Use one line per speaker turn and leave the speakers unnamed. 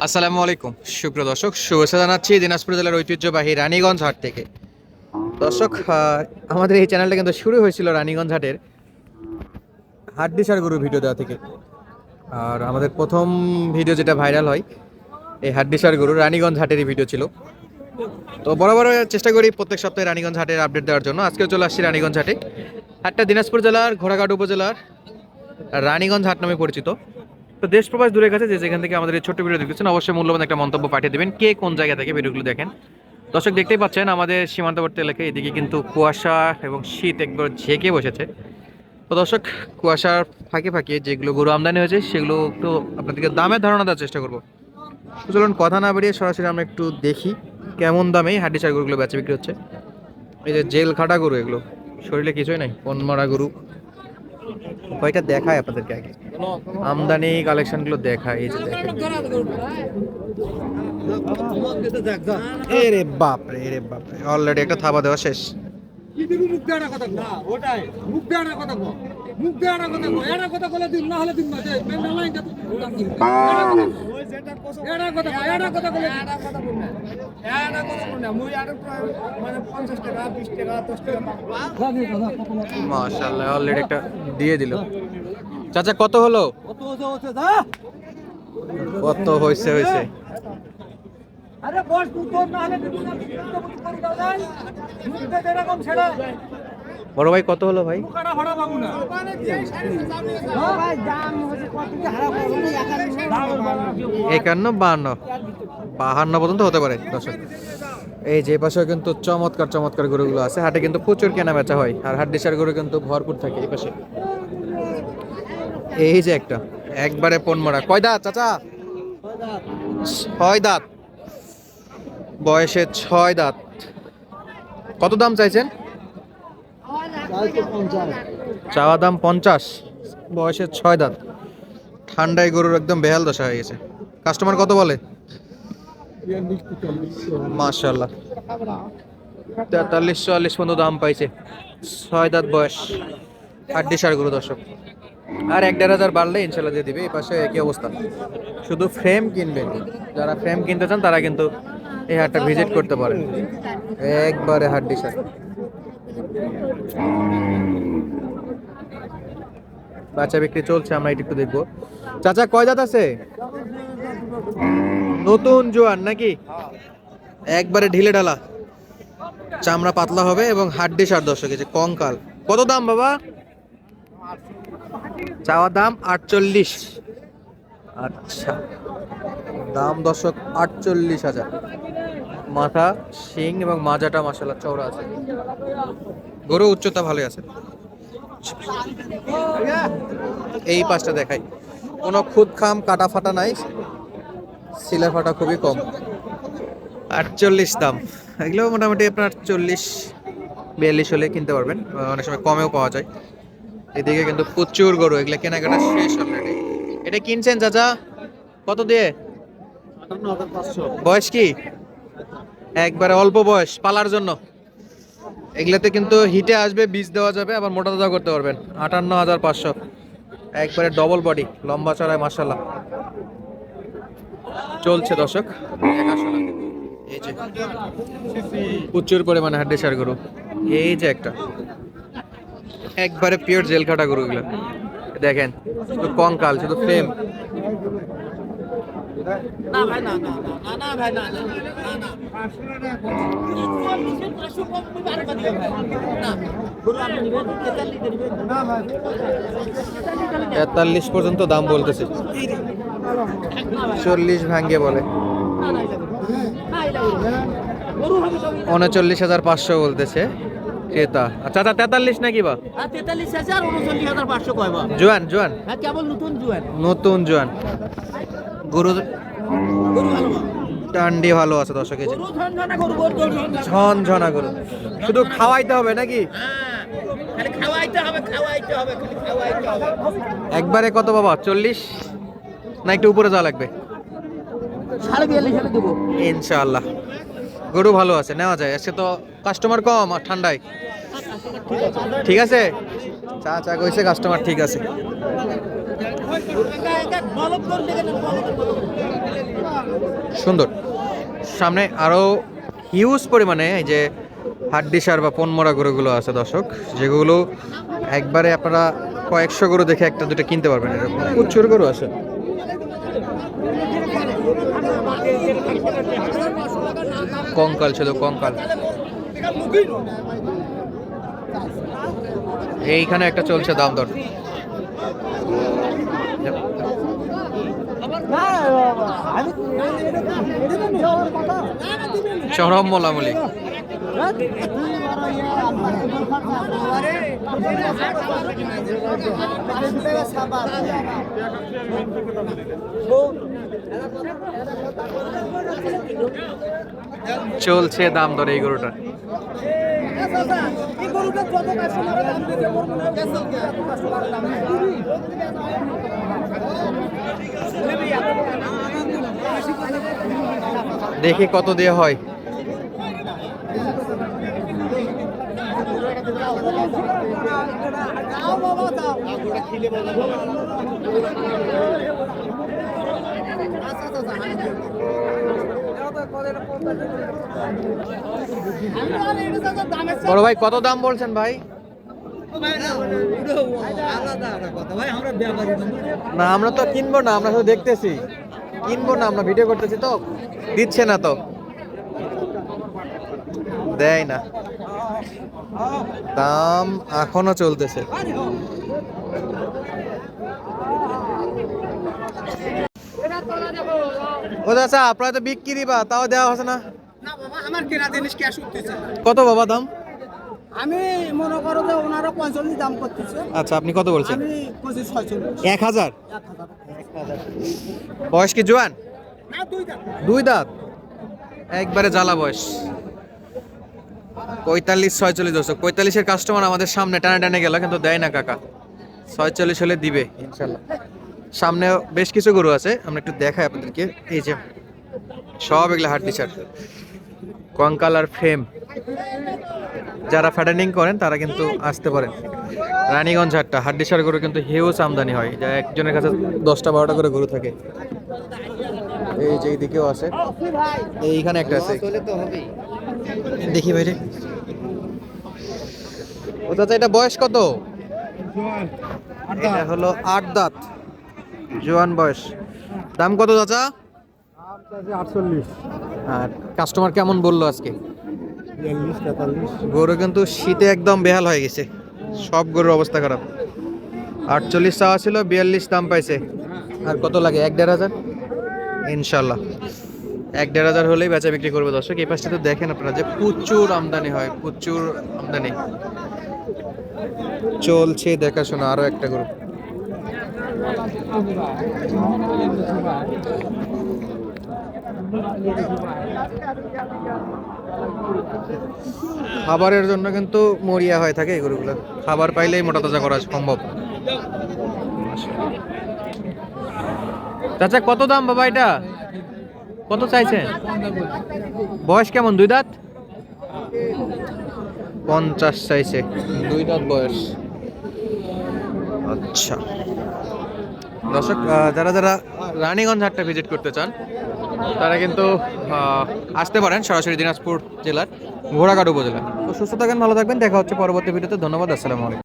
আসসালামু আলাইকুম সুপ্রিয় দর্শক, শুভেচ্ছা জানাচ্ছি দিনাজপুর জেলার ঐতিহ্যবাহী রানীগঞ্জ হাট থেকে। দর্শক, আমাদের এই চ্যানেলটা কিন্তু শুরু হয়েছিল রানীগঞ্জ হাটের হাড্ডিসার গরুর ভিডিও দেওয়া থেকে। আর আমাদের প্রথম ভিডিও যেটা ভাইরাল হয় এই হাড্ডিসার গরু রানীগঞ্জ হাটেরই ভিডিও ছিল। তো বরাবর চেষ্টা করি প্রত্যেক সপ্তাহে রানীগঞ্জ হাটের আপডেট দেওয়ার জন্য। আজকেও চলে আসছি রানীগঞ্জ হাটে। হাটটা দিনাজপুর জেলার ঘোড়াঘাট উপজেলার রানীগঞ্জ হাট নামে পরিচিত। তো দেশ প্রবাস দূরের কাছে যে যেখান থেকে আমাদের এই ছোট্ট ভিডিও দেখতেছেন, অবশ্যই মূল্যবান একটা মন্তব্য পাঠিয়ে দেবেন কে কোন জায়গা থেকে ভিডিওগুলো দেখেন। দর্শক, দেখতেই পাচ্ছেন আমাদের সীমান্তবর্তী এলাকায় এদিকে কিন্তু কুয়াশা এবং শীত একবার ঝেঁকে বসেছে। তো দর্শক, কুয়াশার ফাঁকে ফাঁকে যেগুলো গরু আমদানি হয়েছে সেগুলো একটু আপনাদেরকে দামের ধারণা দেওয়ার চেষ্টা করবো। তো চলুন কথা না বাড়িয়ে সরাসরি আমরা একটু দেখি কেমন দামে হাড্ডিসার গরুগুলো বেচা বিক্রি হচ্ছে। এই যে জেল খাটা গরু, এগুলো শরীরে কিছুই নাই, পনমরা গরু। কয়টা দেখায় আপনাদেরকে আগে, আমদানি কালেকশনগুলো দেখায়। এই যে দেখেন, এরে বাপ রে, এরে বাপ রে, অলরেডি একটা থাবা দেওয়া শেষ। মাশাআল্লাহ, অলরেডি একটা দিয়ে দিল। চাচা কত হলো? কত হয়েছে হয়েছে? বড় ভাই কত হলো ভাই? 51, 52 পর্যন্ত হতে পারে দর্শক। এই যে পাশে কিন্তু চমৎকার চমৎকার গরুগুলো আছে। হাটে কিন্তু প্রচুর কেনা বেচা হয়, আর হাড্ডিসার গরু কিন্তু ভরপুর থাকে এই পাশে। এই যে একটা একবারে পনমরা। কয় দাঁত চাচা? 6 দাঁত, বয়সে 6 দাঁত। কত দাম চাইছেন? চাওয়া দাম 50, বয়সে 6 দাঁত। ঠান্ডায় গরুর একদম বেহাল দশা হয়ে গেছে। কাস্টমার কত বলে? মাশাআল্লাহ, 43-44 পর্যন্ত দাম পাইছে। 6 দাঁত বয়স, হাড্ডিসার গরু দর্শক। আর 1-1.5 বাড়লে ইনশাল্লাহ দিয়ে দিবে। এই পাশে একই অবস্থা, শুধু ফ্রেম কিনবেন। যারা ফ্রেম কিনতে চান তারা কিন্তু এই হাটটা ভিজিট করতে পারেন। একবারে হাড্ডিসার। বাচ্চা বিক্রি চলছে, আমরা একটু দেখবো। চাচা কয় দাঁত আছে? নতুন জোয়ান নাকি? একবারে ঢিলে ঢালা, চামড়া পাতলা হবে এবং হাড্ডিসার দর্শক। এই যে কঙ্কাল। কত দাম বাবা? চাওয়া দাম 48। আচ্ছা, দাম দর্শক 48,000। মাথা, শিং এবং মাজাটা মাশাআল্লাহ চওড়া আছে। গরু উচ্চতা ভালোই আছে। এই পাশটা দেখাই, কোনো খুদ খাম কাটা ফাটা নাই, সিলা ফাটা খুবই কম। 48 দাম। এগুলো মোটামুটি আপনার 40-42 হলে কিনতে পারবেন, অনেক সময় কমেও পাওয়া যায়। এদিকে কিন্তু প্রচুর গরু, এগুলো কেনাকাটা শেষ অলরেডি। এটা কিনছেন চাচা কত দিয়ে? বয়স কি? একবারে অল্প বয়স, পালার জন্য। এগুলাতে কিন্তু হিটে আসবে, বীজ দেওয়া যাবে, আবার মোটা তাজা করতে পারবেন। 58,500, একবারে ডবল বডি, লম্বা চড়ায় মাশাআল্লাহ। চলছে দর্শক দেখাশোনা। এই যে প্রচুর পরিমাণে হাড্ডিসার গরু। এই যে একটা একবারে পিওর জেল কাটা গরুগুলো দেখেন, শুধু কঙ্কাল, শুধু ফ্রেম। তেতাল্লিশ পর্যন্ত দাম বলতেছে, 40 ভাঙ্গে বলে। 39,500 বলতেছে ক্রেতা। আচ্ছা, 43 নাকি বা?
43,000, 39,500 কয় বা?
জোয়ান জোয়ান,
হ্যাঁ কেবল নতুন জোয়ান।
নতুন জোয়ান গরু।
গরু ভালো বা?
টান্ডি ভালো আছে দর্শক। এই যে
গরু ঝনঝনা গরু, গরু ঝনঝনা।
ঝনঝনা গরু, শুধু খাওয়াইতে হবে নাকি?
হ্যাঁ, খালি খাওয়াইতে হবে, খালি খাওয়াইতে হবে।
একবারে কত বাবা? 40 না একটু উপরে যাওয়া লাগবে?
42,500 হলে দেবো
ইনশাআল্লাহ। গরু ভালো আছে, নেওয়া যায়। আজকে তো কাস্টমার কম আর ঠান্ডায়। ঠিক আছে, চা চা কইছে কাস্টমার ঠিক আছে। সুন্দর। সামনে আরও হিউজ পরিমাণে এই যে হাড্ডিসার বা পনমরা গরুগুলো আছে দর্শক, যেগুলো একবারে আপনারা কয়েকশো গরু দেখে একটা দুটো কিনতে পারবেন, এরকম প্রচুর গরু আছে। কঙ্কাল ছিল, কঙ্কাল। এইখানে একটা চলছে দাম দর। চরম মোলামুলি। চলছে দাম দর এই গরুটা। দেখি কত দিয়ে হয়। বড় ভাই কত দাম বলছেন ভাই? না আমরা তো কিনবো না, আমরা শুধু দেখতেছি, কিনবো না, আমরা ভিডিও করতেছি তো। দিচ্ছে না তো, দেয় না, দাম এখনো চলতেছে। ও চাচা আপনারা তো বিক্রি বা তাও দেওয়া হচ্ছে না।
না বাবা, আমার কেনা জিনিস ক্যাশ উঠতেছে না।
কত বাবা দাম?
আমি মনে করো যে ওনারা 45 দাম করতেছে,
আচ্ছা আপনি কত বলছেন?
আমি 25-46।
1000। বয়স কি জোয়ান?
না, 2 দাম।
2 দাঁত, একবারে জ্বালা বয়স। 45-46 দর্শক, 45-এর কাস্টমার আমাদের সামনে টানে টানে গেল, কিন্তু দেয় না কাকা। 46 হলে দিবে ইনশাল্লাহ। সামনে বেশ কিছু গরু আছে, আমরা একটু দেখাই আপনাদেরকে। এই যে সব এগুলো হাড্ডি ছাড়, কঙ্কাল আর ফ্রেম। যারা ফ্যাটেনিং করেন তারা কিন্তু আসতে পারেন। রানীগঞ্জ হাটটা হাড্ডিসার গরু কিন্তু হিউজ আমদানি হয়, যা একজনের কাছে 10টা-12টা করে গরু থাকে। এই যে এইদিকেও আছে, এইখানে একটা আছে, দেখি ভাই। ও চাচা এটা বয়স কত? এটা হলো 8 দাঁত, জোয়ান বয়স। দাম কত চাচা?
48,
আর কাস্টমার কেমন বললো আজকে?
42, 43।
গরু কিন্তু শীতে একদম বেহাল হয়ে গেছে, সব গরুর অবস্থা খারাপ। 48 চাওয়া ছিল, 42 দাম পাইছে। আর কত লাগে? 1-1.5 হাজার ইনশাল্লাহ। 1-1.5 হাজার হলেই বেচা বিক্রি করবে দর্শক। এই পাশটা তো দেখেন আপনারা যে প্রচুর আমদানি হয়, প্রচুর আমদানি চলছে দেখাশোনা। আরো একটা গরু, খাবারের জন্য কিন্তু মরিয়া হয়ে থাকে এই গরুগুলো, খাবার পাইলেই মোটা তাজা করা সম্ভব। চাচা কত দাম বাবা এটা? কত চাইছেন? বয়স কেমন? 2 দাঁত, 50 চাইছে, 2 দাঁত বয়স। আচ্ছা দর্শক, যারা যারা রানীগঞ্জ হাটটা ভিজিট করতে চান তারা কিন্তু আসতে পারেন সরাসরি দিনাজপুর জেলার ঘোড়াঘাট উপজেলা। তো সুস্থ থাকেন, ভালো থাকবেন, দেখা হচ্ছে পরবর্তী ভিডিওতে। ধন্যবাদ, আসসালামু আলাইকুম।